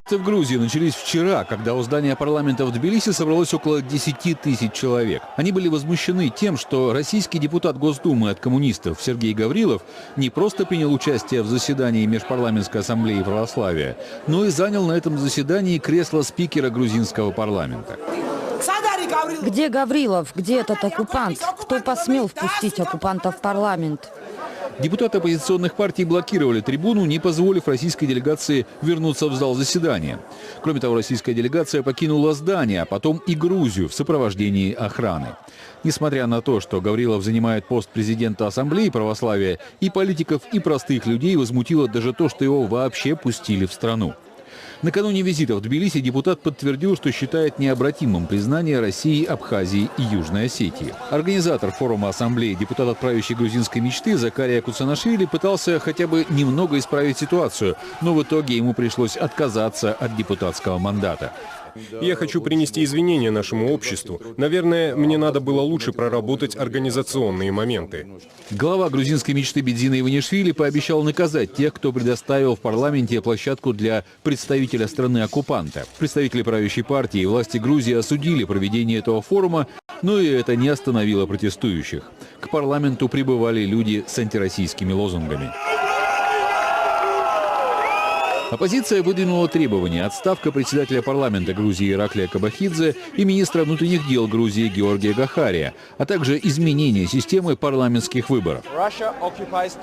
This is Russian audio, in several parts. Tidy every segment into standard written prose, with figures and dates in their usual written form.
В Грузии начались вчера, когда у здания парламента в Тбилиси собралось около 10 тысяч человек. Они были возмущены тем, что российский депутат Госдумы от коммунистов Сергей Гаврилов не просто принял участие в заседании Межпарламентской ассамблеи православия, но и занял на этом заседании кресло спикера грузинского парламента. Где Гаврилов? Где этот оккупант? Кто посмел впустить оккупанта в парламент? Депутаты оппозиционных партий блокировали трибуну, не позволив российской делегации вернуться в зал заседания. Кроме того, российская делегация покинула здание, а потом и Грузию в сопровождении охраны. Несмотря на то, что Гаврилов занимает пост президента Ассамблеи православия, и политиков, и простых людей возмутило даже то, что его вообще пустили в страну. Накануне визита в Тбилиси депутат подтвердил, что считает необратимым признание России, Абхазии и Южной Осетии. Организатор форума Ассамблеи, депутат от правящей грузинской мечты Закария Куцанашвили пытался хотя бы немного исправить ситуацию, но в итоге ему пришлось отказаться от депутатского мандата. Я хочу принести извинения нашему обществу. Наверное, мне надо было лучше проработать организационные моменты. Глава грузинской мечты Бедзина Иванишвили пообещал наказать тех, кто предоставил в парламенте площадку для представителя страны-оккупанта. Представители правящей партии и власти Грузии осудили проведение этого форума, но и это не остановило протестующих. К парламенту прибывали люди с антироссийскими лозунгами. Оппозиция выдвинула требования: отставка председателя парламента Грузии Ираклия Кабахидзе и министра внутренних дел Грузии Георгия Гахария, а также изменение системы парламентских выборов.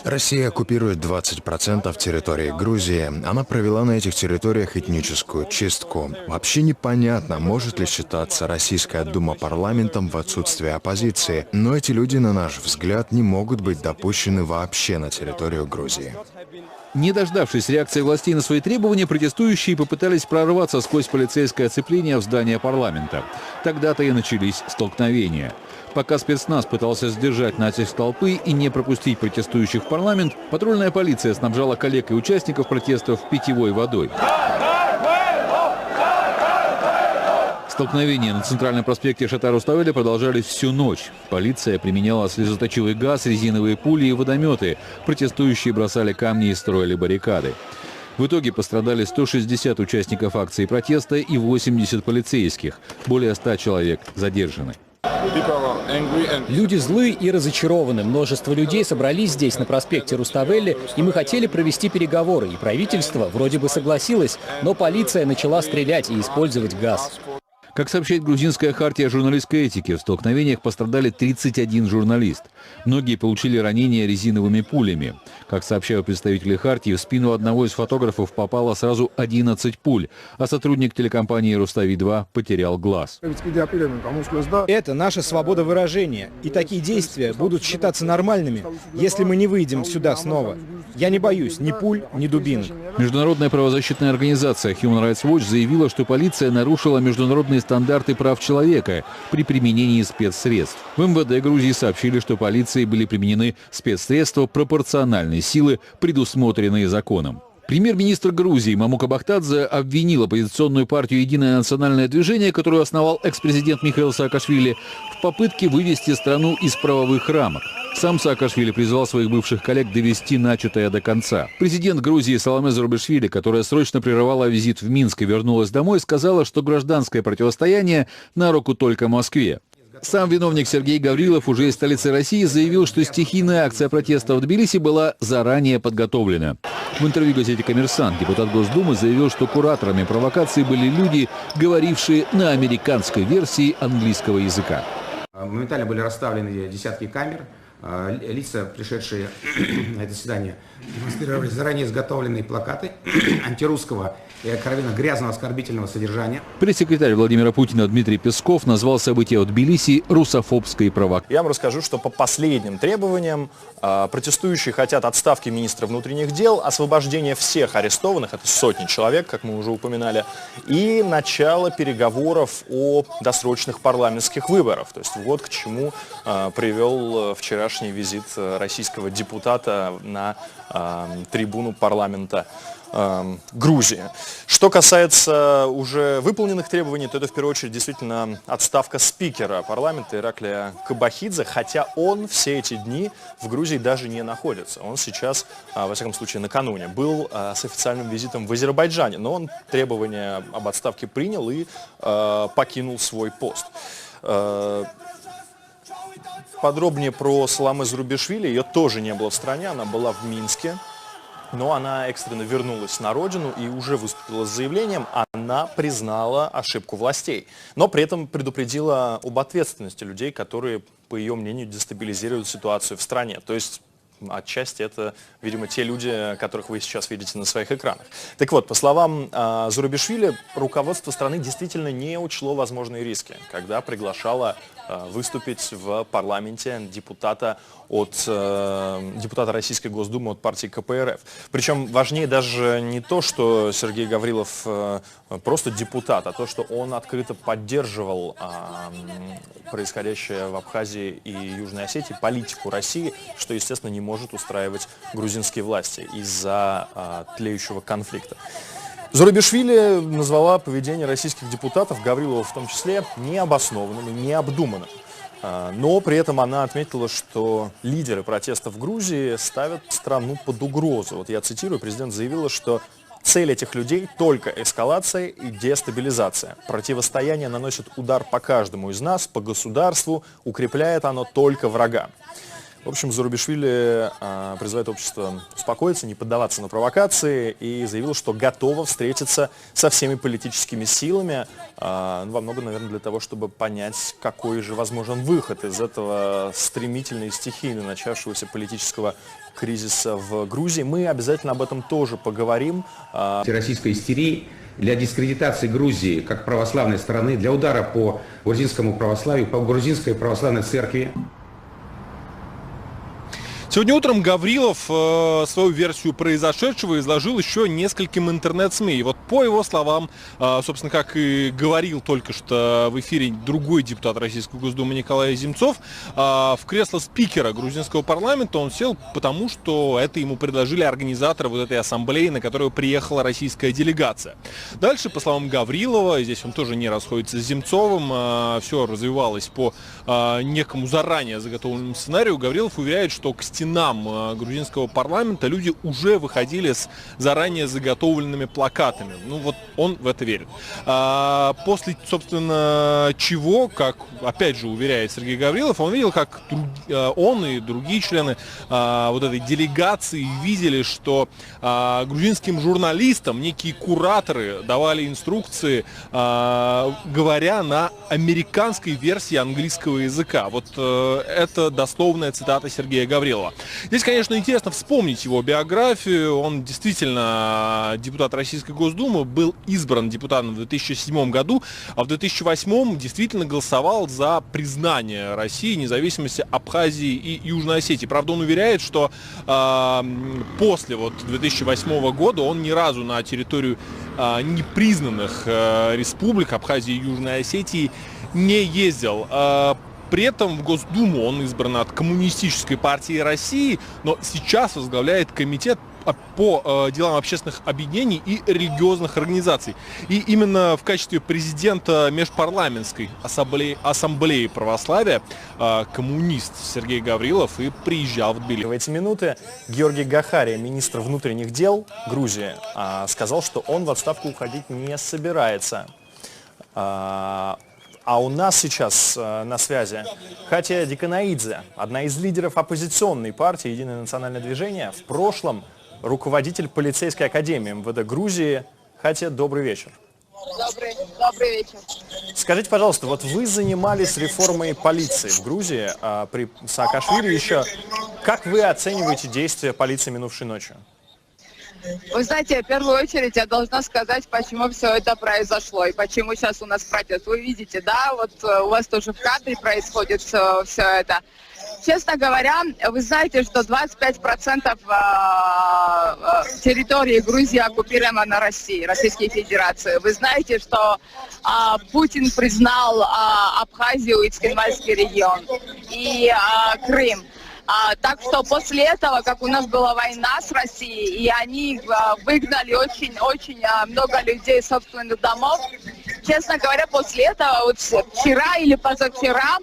Россия оккупирует 20% территории Грузии. Она провела на этих территориях этническую чистку. Вообще непонятно, может ли считаться Российская Дума парламентом в отсутствие оппозиции. Но эти люди, на наш взгляд, не могут быть допущены вообще на территорию Грузии. Не дождавшись реакции властей на свои требования, протестующие попытались прорваться сквозь полицейское оцепление в здание парламента. Тогда-то и начались столкновения. Пока спецназ пытался сдержать натиск толпы и не пропустить протестующих в парламент, патрульная полиция снабжала коллег и участников протестов питьевой водой. Столкновения на центральном проспекте Шата-Руставели продолжались всю ночь. Полиция применяла слезоточивый газ, резиновые пули и водометы. Протестующие бросали камни и строили баррикады. В итоге пострадали 160 участников акции протеста и 80 полицейских. Более 100 человек задержаны. Люди злы и разочарованы. Множество людей собрались здесь, на проспекте Руставели, и мы хотели провести переговоры. И правительство вроде бы согласилось, но полиция начала стрелять и использовать газ. Как сообщает грузинская хартия журналистской этики, в столкновениях пострадали 31 журналист. Многие получили ранения резиновыми пулями. Как сообщают представители хартии, в спину одного из фотографов попало сразу 11 пуль, а сотрудник телекомпании «Рустави-2» потерял глаз. Это наша свобода выражения, и такие действия будут считаться нормальными, если мы не выйдем сюда снова. Я не боюсь ни пуль, ни дубинок. Международная правозащитная организация Human Rights Watch заявила, что полиция нарушила международные стандарты прав человека при применении спецсредств. В МВД Грузии сообщили, что полицией были применены спецсредства пропорциональной силы, предусмотренные законом. Премьер-министр Грузии Мамука Бахтадзе обвинил оппозиционную партию «Единое национальное движение», которую основал экс-президент Михаил Саакашвили, в попытке вывести страну из правовых рамок. Сам Саакашвили призвал своих бывших коллег довести начатое до конца. Президент Грузии Саломе Зурабишвили, которая срочно прервала визит в Минск и вернулась домой, сказала, что гражданское противостояние на руку только Москве. Сам виновник Сергей Гаврилов уже из столицы России заявил, что стихийная акция протеста в Тбилиси была заранее подготовлена. В интервью газете «Коммерсант» депутат Госдумы заявил, что кураторами провокации были люди, говорившие на американской версии английского языка. Моментально были расставлены десятки камер. Лица, пришедшие на это заседание, демонстрировали заранее изготовленные плакаты антирусского и откровенно грязного оскорбительного содержания. Пресс-секретарь Владимира Путина Дмитрий Песков назвал события в Тбилиси русофобской провокацией. Я вам расскажу, что по последним требованиям протестующие хотят отставки министра внутренних дел, освобождения всех арестованных, это сотни человек, как мы уже упоминали, и начало переговоров о досрочных парламентских выборах. То есть вот к чему привел вчерашний вчерашний визит российского депутата на трибуну парламента Грузии. Что касается уже выполненных требований, то это в первую очередь действительно отставка спикера парламента Ираклия Кабахидзе, хотя он все эти дни в Грузии даже не находится. Он сейчас, во всяком случае накануне, был с официальным визитом в Азербайджане, но он требования об отставке принял и покинул свой пост. Подробнее про Саломе Зурабишвили. Ее тоже не было в стране, она была в Минске. Но она экстренно вернулась на родину и уже выступила с заявлением. Она признала ошибку властей, но при этом предупредила об ответственности людей, которые, по ее мнению, дестабилизируют ситуацию в стране. То есть отчасти это, видимо, те люди, которых вы сейчас видите на своих экранах. Так вот, по словам Зурабишвили, руководство страны действительно не учло возможные риски, когда приглашало выступить в парламенте депутата Российской Госдумы от партии КПРФ. Причем важнее даже не то, что Сергей Гаврилов просто депутат, а то, что он открыто поддерживал происходящее в Абхазии и Южной Осетии, политику России, что, естественно, не может устраивать грузинские власти из-за тлеющего конфликта. Зурабишвили назвала поведение российских депутатов, Гаврилова в том числе, необоснованным и необдуманным. Но при этом она отметила, что лидеры протеста в Грузии ставят страну под угрозу. Вот я цитирую, президент заявила, что цель этих людей только эскалация и дестабилизация. Противостояние наносит удар по каждому из нас, по государству, укрепляет оно только врага. В общем, Зурабишвили призывает общество успокоиться, не поддаваться на провокации и заявил, что готова встретиться со всеми политическими силами, во многом, наверное, для того, чтобы понять, какой же возможен выход из этого стремительно и стихийно начавшегося политического кризиса в Грузии. Мы обязательно об этом тоже поговорим. Российской истерии для дискредитации Грузии как православной страны, для удара по грузинскому православию, по грузинской православной церкви. Сегодня утром Гаврилов свою версию произошедшего изложил еще нескольким интернет-СМИ. И вот по его словам, собственно, как и говорил только что в эфире другой депутат Российской Госдумы Николай Земцов, в кресло спикера грузинского парламента он сел потому, что это ему предложили организаторы вот этой ассамблеи, на которую приехала российская делегация. Дальше, по словам Гаврилова, здесь он тоже не расходится с Земцовым, все развивалось по некому заранее заготовленному сценарию. Гаврилов уверяет, что к стенам грузинского парламента люди уже выходили с заранее заготовленными плакатами. Ну вот он в это верит. После, собственно, чего, как опять же уверяет Сергей Гаврилов, он видел, как он и другие члены вот этой делегации видели, что грузинским журналистам некие кураторы давали инструкции, говоря на американской версии английского языка. Вот это дословная цитата Сергея Гаврилова. Здесь, конечно, интересно вспомнить его биографию. Он действительно депутат Российской Госдумы, был избран депутатом в 2007 году, а в 2008 действительно голосовал за признание России независимости Абхазии и Южной Осетии. Правда, он уверяет, что после 2008 года он ни разу на территорию непризнанных республик Абхазии и Южной Осетии не ездил. При этом в Госдуму он избран от Коммунистической партии России, но сейчас возглавляет комитет по делам общественных объединений и религиозных организаций. И именно в качестве президента Межпарламентской ассамблеи православия коммунист Сергей Гаврилов и приезжал в Тбилиси. В эти минуты Георгий Гахария, министр внутренних дел Грузии, сказал, что он в отставку уходить не собирается. А у нас сейчас на связи Хатия Диканаидзе, одна из лидеров оппозиционной партии «Единое национальное движение», в прошлом руководитель полицейской академии МВД Грузии. Хатия, добрый вечер. Добрый вечер. Скажите, пожалуйста, вот вы занимались реформой полиции в Грузии при Саакашвили еще. Как вы оцениваете действия полиции минувшей ночью? Вы знаете, в первую очередь я должна сказать, почему все это произошло и почему сейчас у нас протест. Вы видите, да, вот у вас тоже в кадре происходит все это. Честно говоря, вы знаете, что 25% территории Грузии оккупировано Россией, Российской Федерацией. Вы знаете, что Путин признал Абхазию и Цхинвальский регион и Крым. Так что после этого, как у нас была война с Россией, и они выгнали очень много людей из собственных домов, честно говоря, после этого, вот вчера или позавчера,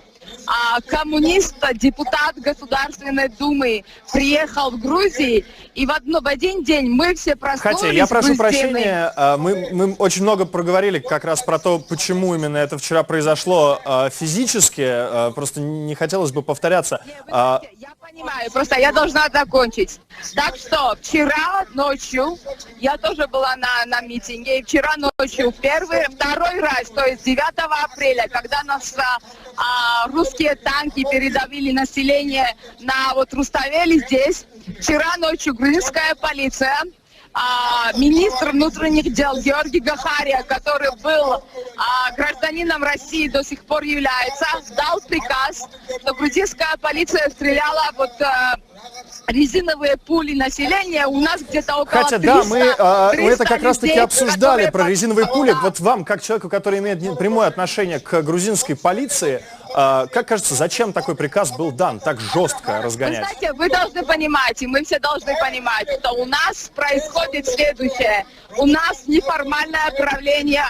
коммунист, депутат Государственной Думы приехал в Грузию, и в один день мы все проснулись. Хотя, я прошу прощения, мы очень много проговорили как раз про то, почему именно это вчера произошло физически, просто не хотелось бы повторяться. Я понимаю, просто я должна закончить. Так что вчера ночью, я тоже была на митинге, и вчера ночью второй раз, то есть 9 апреля, когда нас русские танки передавили население на вот Руставели здесь, вчера ночью грузинская полиция, министр внутренних дел Георгий Гахария, который был гражданином России, до сих пор является, дал приказ, что грузинская полиция стреляла вот резиновые пули населения. У нас где-то около 300, да, мы это как раз таки людей, обсуждали про резиновые пули. Да. Вот вам, как человеку, который имеет прямое отношение к грузинской полиции, как кажется, зачем такой приказ был дан, так жестко разгонять? Вы знаете, вы должны понимать, и мы все должны понимать, что у нас происходит следующее. У нас неформальное правление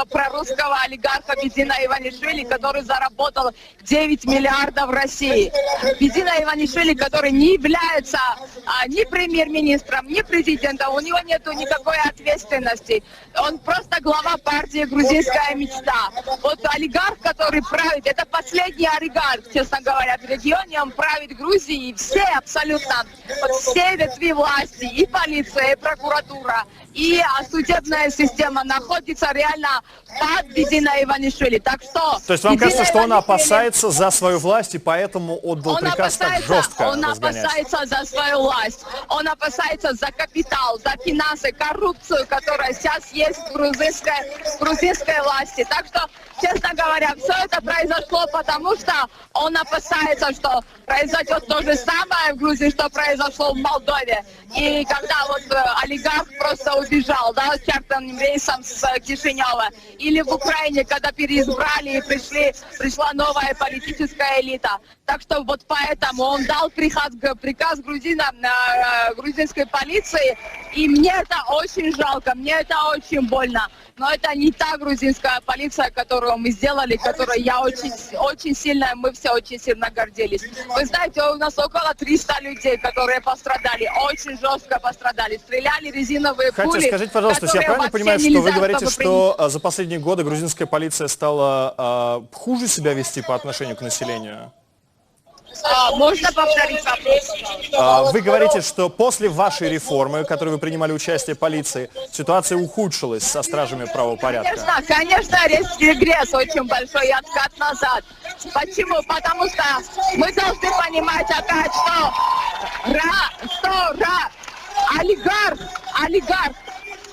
прорусского олигарха Бедина Иванишвили, который заработал 9 миллиардов в России. Бедина Иванишвили, который не является ни премьер-министром, ни президентом, у него нет никакой ответственности. Он просто глава партии «Грузинская мечта». Вот олигарх, который правит, это последний олигарх, честно говоря, в регионе, он правит Грузией, и все абсолютно, вот все ветви власти, и полиция, и прокуратура, и судебная система находится реально под Бедина Иванишвили. Так что... То есть вам кажется, что он опасается за свою власть и поэтому отдал приказ так жестко Он разгонять? опасается за свою власть, он опасается за капитал, за финансы, коррупцию, которая сейчас есть в грузинской власти. Так что, честно говоря, все это произошло, потому что он опасается, что произойдет то же самое в Грузии, что произошло в Молдове. И когда вот олигарх просто убежал, да, с чартерным рейсом с Кишинева. Или в Украине, когда переизбрали и пришла новая политическая элита. Так что вот поэтому он дал приказ грузинской полиции. И мне это очень жалко, мне это очень больно. Но это не та грузинская полиция, которую мы сделали, которой я очень сильно, мы все очень сильно гордились. Вы знаете, у нас около 300 людей, которые пострадали, очень жестко пострадали. Стреляли резиновые пули. Скажите, пожалуйста, я правильно понимаю, что вы говорите, что за последние годы грузинская полиция стала хуже себя вести по отношению к населению? Можно повторить вопрос? Вы говорите, что после вашей реформы, в которой вы принимали участие полиции, ситуация ухудшилась со стражами правопорядка? Конечно, регресс очень большой и откат назад. Почему? Потому что мы должны понимать опять, что олигарх.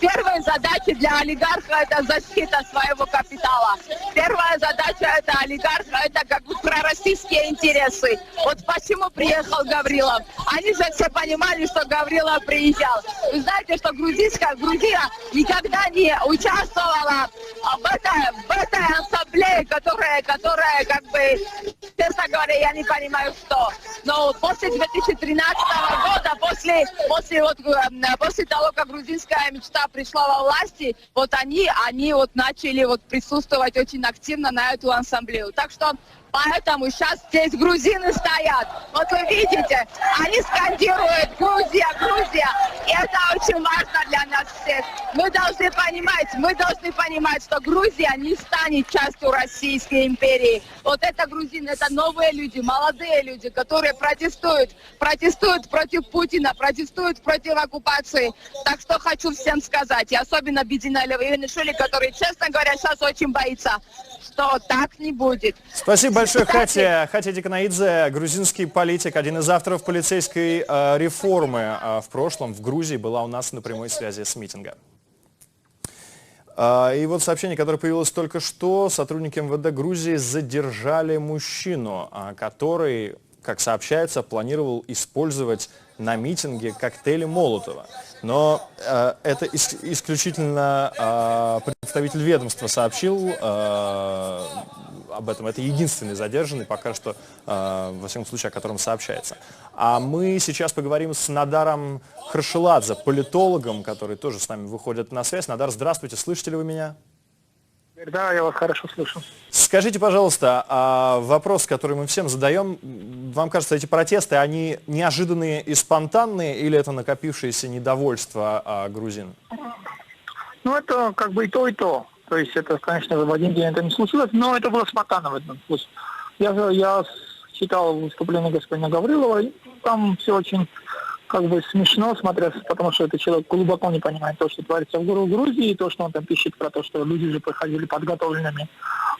Первая задача для олигарха – это защита своего капитала. Первая задача это олигарха – это как бы пророссийские интересы. Вот почему приехал Гаврилов. Они же все понимали, что Гаврилов приезжал. Вы знаете, что Грузия никогда не участвовала в этой ассамблее, которая как бы, честно говоря, я не понимаю, что. Но после 2013 года, после того, как грузинская мечта пришла во власти, вот они вот начали вот присутствовать очень активно на эту ассамблею. Так что поэтому сейчас здесь грузины стоят. Вот вы видите, они скандируют «Грузия, Грузия». И это очень важно для нас всех. Мы должны понимать, что Грузия не станет частью Российской империи. Вот это грузины, это новые люди, молодые люди, которые протестуют против Путина, протестуют против оккупации. Так что хочу всем сказать, и особенно Бедина Иванишвили, который, честно говоря, сейчас очень боится, что так не будет. Спасибо большое, Хатия Диканаидзе, грузинский политик, один из авторов полицейской реформы в прошлом в Грузии, была у нас на прямой связи с митинга. И вот сообщение, которое появилось только что. Сотрудники МВД Грузии задержали мужчину, который, как сообщается, планировал использовать на митинге коктейли Молотова. Но это исключительно представитель ведомства сообщил. об этом. Это единственный задержанный пока что, во всяком случае, о котором сообщается. А мы сейчас поговорим с Надаром Харшеладзе, политологом, который тоже с нами выходит на связь. Надар, здравствуйте, слышите ли вы меня? Да, я вас хорошо слышу. Скажите, пожалуйста, вопрос, который мы всем задаем. Вам кажется, эти протесты, они неожиданные и спонтанные, или это накопившееся недовольство грузин? Ну, это как бы и то, и то. То есть это, конечно, в один день это не случилось, но это было спонтанно в этом случае. Я читал выступление господина Гаврилова, и там все очень как бы смешно смотреться, потому что этот человек глубоко не понимает то, что творится в Грузии, и то, что он там пишет про то, что люди же приходили подготовленными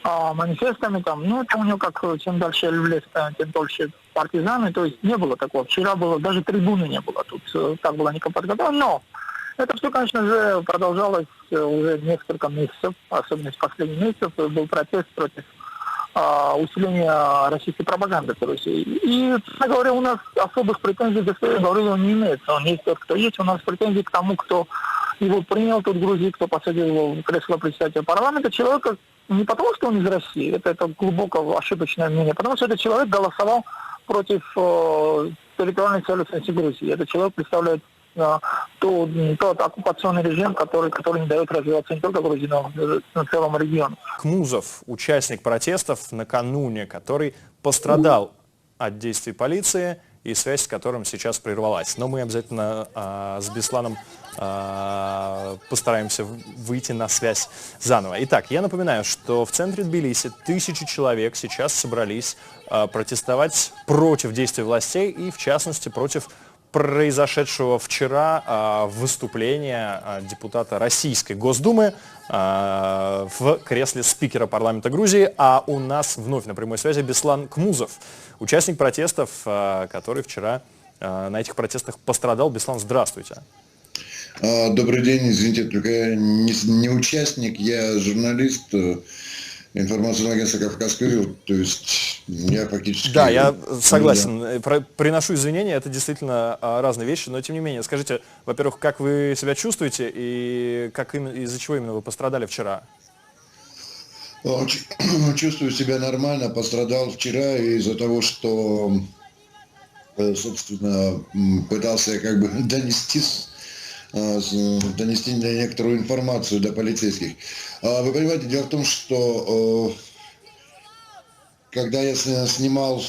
манифестами там. Ну, это у него как чем дальше в лес, тем дольше партизаны, то есть не было такого. Вчера было, даже трибуны не было, тут так было никак подготовлено, но это все, конечно же, продолжалось уже несколько месяцев, особенно с последних месяцев, был протест против усиления российской пропаганды в России. И, честно говоря, у нас особых претензий к господину Гаврилову не имеется. Он есть тот, кто есть. У нас претензии к тому, кто его принял тут в Грузии, кто посадил его в кресло председателя парламента. Человека не потому, что он из России, это глубоко ошибочное мнение, потому что этот человек голосовал против территориальной целостности Грузии. Этот человек представляет тот оккупационный режим, который не дает развиваться не только Грузии, но и целому региону. Кмузов, участник протестов накануне, который пострадал от действий полиции и связь с которым сейчас прервалась. Но мы обязательно с Бесланом постараемся выйти на связь заново. Итак, я напоминаю, что в центре Тбилиси 1000 человек сейчас собрались протестовать против действий властей и, в частности, против произошедшего вчера выступления депутата Российской Госдумы в кресле спикера парламента Грузии. А у нас вновь на прямой связи Беслан Кмузов, участник протестов, который вчера на этих протестах пострадал. Беслан, здравствуйте. Добрый день, извините, только я не участник, я журналист информационного агентства «Кавказский Рил», то есть я фактически... Да, я согласен, приношу извинения, это действительно разные вещи, но тем не менее, скажите, во-первых, как вы себя чувствуете и из-за чего именно вы пострадали вчера? Чувствую себя нормально, пострадал вчера из-за того, что, собственно, пытался как бы донести некоторую информацию до полицейских. Вы понимаете, дело в том, что когда я снимал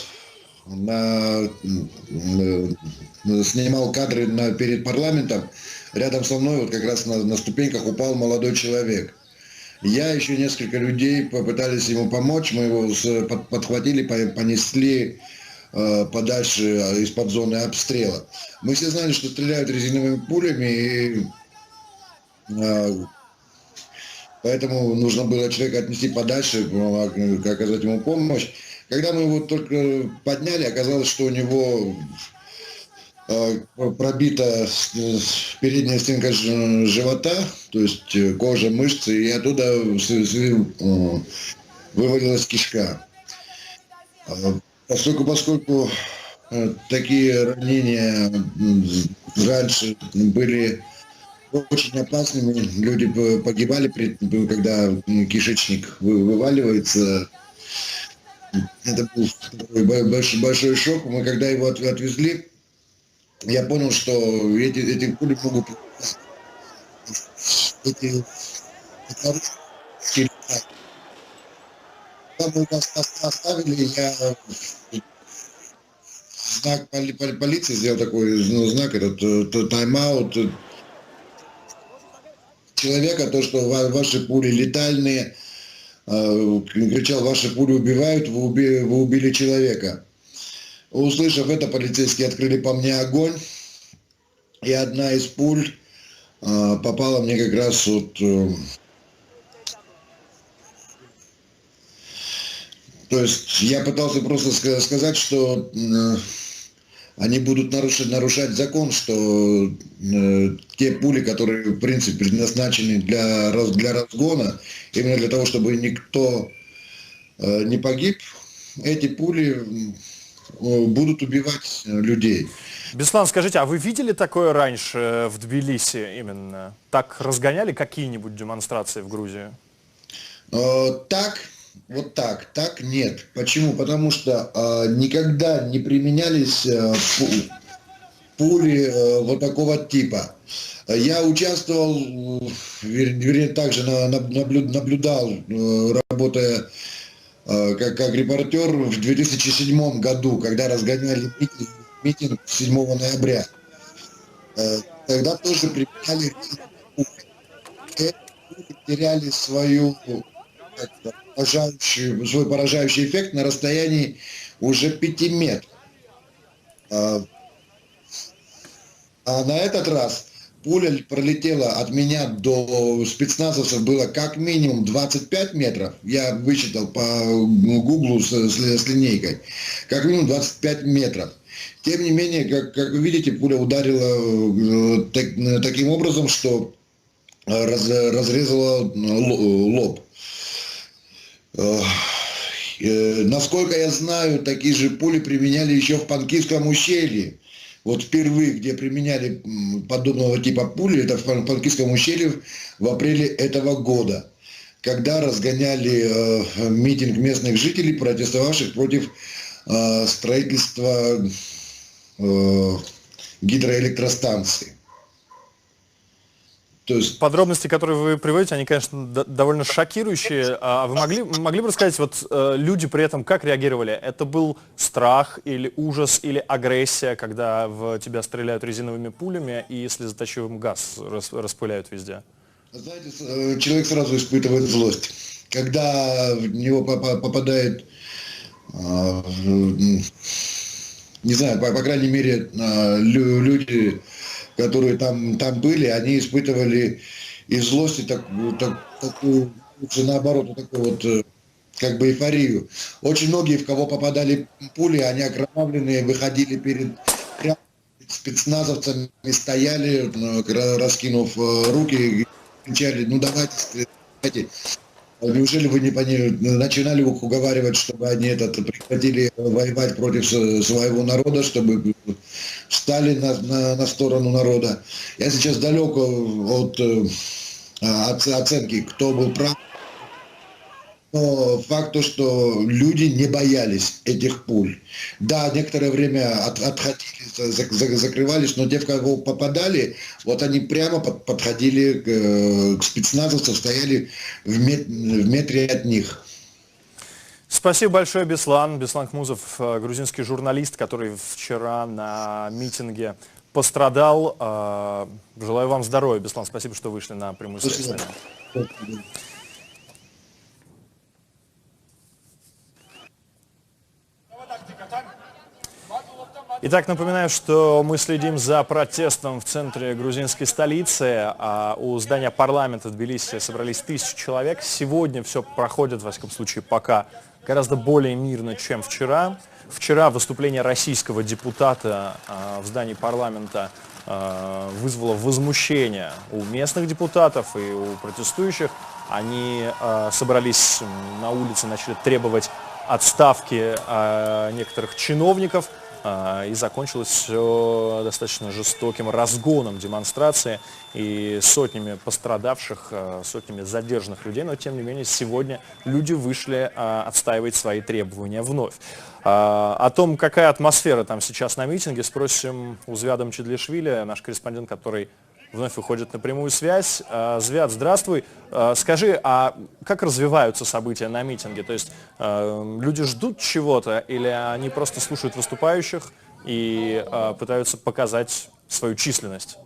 кадры перед парламентом, рядом со мной, вот как раз на ступеньках упал молодой человек. Я, еще несколько людей попытались ему помочь, мы его подхватили, понесли подальше из-под зоны обстрела. Мы все знали, что стреляют резиновыми пулями, и поэтому нужно было человека отнести подальше, оказать ему помощь. Когда мы его только подняли, оказалось, что у него пробита передняя стенка живота, то есть кожа, мышцы, и оттуда вывалилась кишка. Поскольку такие ранения раньше были очень опасными, люди погибали, когда кишечник вываливается. Это был большой шок. Мы когда его отвезли, я понял, что эти пули могут... Когда мы нас оставили, я знак полиции сделал такой знак, этот тайм-аут человека, то, что ваши пули летальные, кричал, ваши пули убивают, вы убили человека. Услышав это, полицейские открыли по мне огонь, и одна из пуль попала мне как раз вот... То есть я пытался просто сказать, что они будут нарушать закон, что те пули, которые в принципе предназначены для разгона, именно для того, чтобы никто не погиб, эти пули будут убивать людей. Беслан, скажите, а вы видели такое раньше в Тбилиси именно? Так разгоняли какие-нибудь демонстрации в Грузии? Так, Вот так. Так нет. Почему? Потому что никогда не применялись пули вот такого типа. Я участвовал, вернее, также наблюдал, работая как репортер в 2007 году, когда разгоняли митинг 7 ноября. Тогда тоже применяли пули. Теряли свой поражающий эффект на расстоянии уже 5 метров. А на этот раз пуля пролетела от меня до спецназовцев было как минимум 25 метров. Я высчитал по гуглу с линейкой. Как минимум 25 метров. Тем не менее, как вы видите, пуля ударила таким образом, что разрезала лоб. Насколько я знаю, такие же пули применяли еще в Панкисском ущелье. Вот впервые, где применяли подобного типа пули, это в Панкисском ущелье в апреле этого года, когда разгоняли митинг местных жителей, протестовавших против строительства гидроэлектростанции. То есть... Подробности, которые вы приводите, они, конечно, довольно шокирующие. А вы могли бы рассказать, вот люди при этом как реагировали? Это был страх или ужас, или агрессия, когда в тебя стреляют резиновыми пулями и слезоточивым газ распыляют везде? Знаете, человек сразу испытывает злость. Когда в него попадает, не знаю, по крайней мере, люди, которые там были, они испытывали и злость, и такую, наоборот, такую вот, как бы эйфорию. Очень многие, в кого попадали пули, они окровавленные, выходили перед спецназовцами, стояли, раскинув руки, и кричали: ну давайте, стреляйте. Неужели вы не начинали их уговаривать, чтобы они прекратили воевать против своего народа, чтобы встали на сторону народа? Я сейчас далек от оценки, кто был прав. Но факт то, что люди не боялись этих пуль. Да, некоторое время отходили, закрывались, но те, в кого попадали, вот они прямо подходили к спецназовцам, стояли в метре от них. Спасибо большое, Беслан. Беслан Хмузов, грузинский журналист, который вчера на митинге пострадал. Желаю вам здоровья, Беслан. Спасибо, что вышли на прямую связь. Итак, напоминаю, что мы следим за протестом в центре грузинской столицы. У здания парламента в Тбилиси собрались 1000 человек. Сегодня все проходит, во всяком случае, пока гораздо более мирно, чем вчера. Вчера выступление российского депутата в здании парламента вызвало возмущение у местных депутатов и у протестующих. Они собрались на улице, начали требовать отставки некоторых чиновников. И закончилось все достаточно жестоким разгоном демонстрации и сотнями пострадавших, сотнями задержанных людей. Но, тем не менее, сегодня люди вышли отстаивать свои требования вновь. О том, какая атмосфера там сейчас на митинге, спросим у Звяда Мчедлишвили, наш корреспондент, который вновь выходит на прямую связь. Звяд, здравствуй. Скажи, а как развиваются события на митинге? То есть люди ждут чего-то или они просто слушают выступающих и пытаются показать свою численность?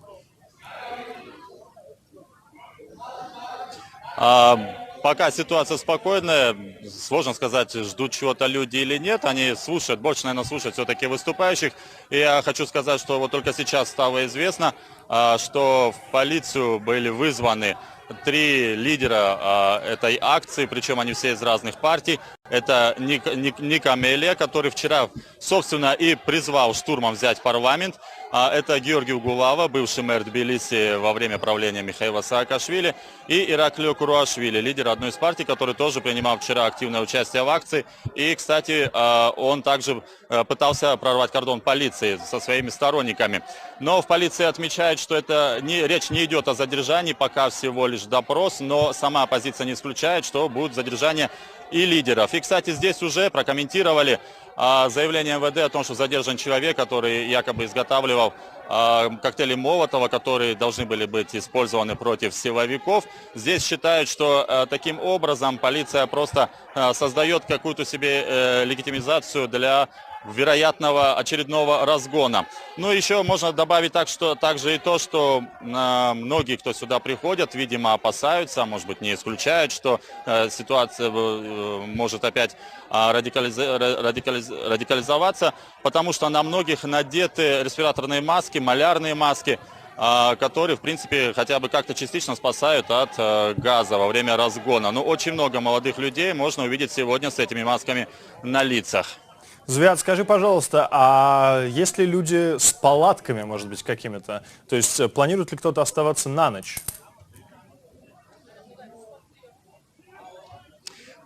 Пока ситуация спокойная, сложно сказать, ждут чего-то люди или нет. Они слушают, больше, наверное, слушают все-таки выступающих. И я хочу сказать, что вот только сейчас стало известно, что в полицию были вызваны 3 лидера этой акции, причем они все из разных партий. Это Ник Амелия, который вчера, собственно, и призвал штурмом взять парламент. Это Георгий Угулава, бывший мэр Тбилиси во время правления Михаила Саакашвили, и Ираклио Куруашвили, лидер одной из партий, который тоже принимал вчера активное участие в акции. И, кстати, он также пытался прорвать кордон полиции со своими сторонниками. Но в полиции отмечают, что речь не идет о задержании, пока всего лишь допрос, но сама оппозиция не исключает, что будут задержания и лидеров. И, кстати, здесь уже прокомментировали заявление МВД о том, что задержан человек, который якобы изготавливал коктейли Молотова, которые должны были быть использованы против силовиков. Здесь считают, что таким образом полиция просто создает какую-то себе легитимизацию для вероятного очередного разгона. Ну, еще можно добавить также и то, что многие, кто сюда приходят, видимо, опасаются, может быть, не исключают, что ситуация может опять радикализоваться, потому что на многих надеты респираторные маски, малярные маски, которые, в принципе, хотя бы как-то частично спасают от газа во время разгона. Но очень много молодых людей можно увидеть сегодня с этими масками на лицах. Звят, скажи, пожалуйста, а есть ли люди с палатками, может быть, какими-то? То есть планирует ли кто-то оставаться на ночь?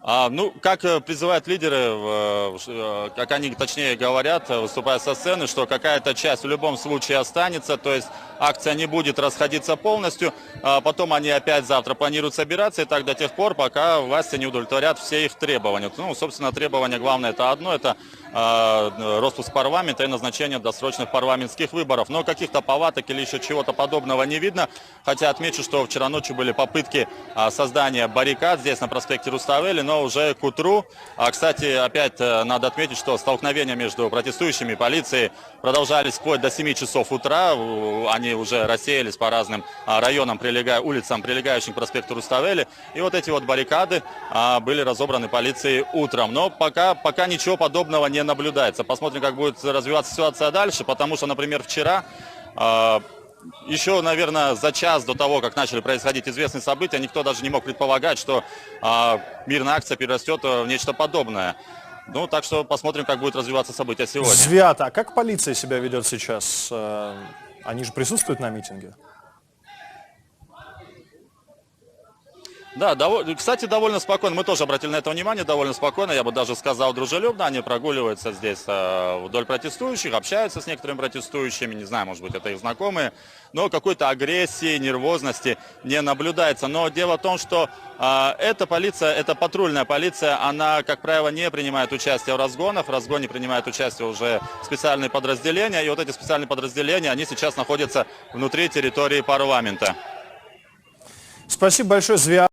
Ну, как призывают лидеры, как они точнее говорят, выступая со сцены, что какая-то часть в любом случае останется, то есть акция не будет расходиться полностью, потом они опять завтра планируют собираться, и так до тех пор, пока власти не удовлетворят все их требования. Ну, собственно, требование главное это одно, это распуск парламента и назначение досрочных парламентских выборов. Но каких-то палаток или еще чего-то подобного не видно, хотя отмечу, что вчера ночью были попытки создания баррикад здесь на проспекте Руставели, но уже к утру. Кстати, опять надо отметить, что столкновения между протестующими и полицией продолжались вплоть до 7 часов утра. Они уже рассеялись по разным районам, улицам, прилегающим к проспекту Руставели. И вот эти вот баррикады были разобраны полицией утром. Но пока ничего подобного не наблюдается. Посмотрим, как будет развиваться ситуация дальше, потому что, например, вчера... Еще, наверное, за час до того, как начали происходить известные события, никто даже не мог предполагать, что мирная акция перерастет в нечто подобное. Ну, так что посмотрим, как будет развиваться события сегодня. Звят, а как полиция себя ведет сейчас? Они же присутствуют на митинге? Да, кстати, довольно спокойно. Мы тоже обратили на это внимание, довольно спокойно, я бы даже сказал, дружелюбно. Они прогуливаются здесь вдоль протестующих, общаются с некоторыми протестующими, не знаю, может быть, это их знакомые, но какой-то агрессии, нервозности не наблюдается. Но дело в том, что эта полиция, эта патрульная полиция, она, как правило, не принимает участие в разгонах. В разгоне принимают участие уже специальные подразделения, и вот эти специальные подразделения, они сейчас находятся внутри территории парламента. Спасибо большое, Звят.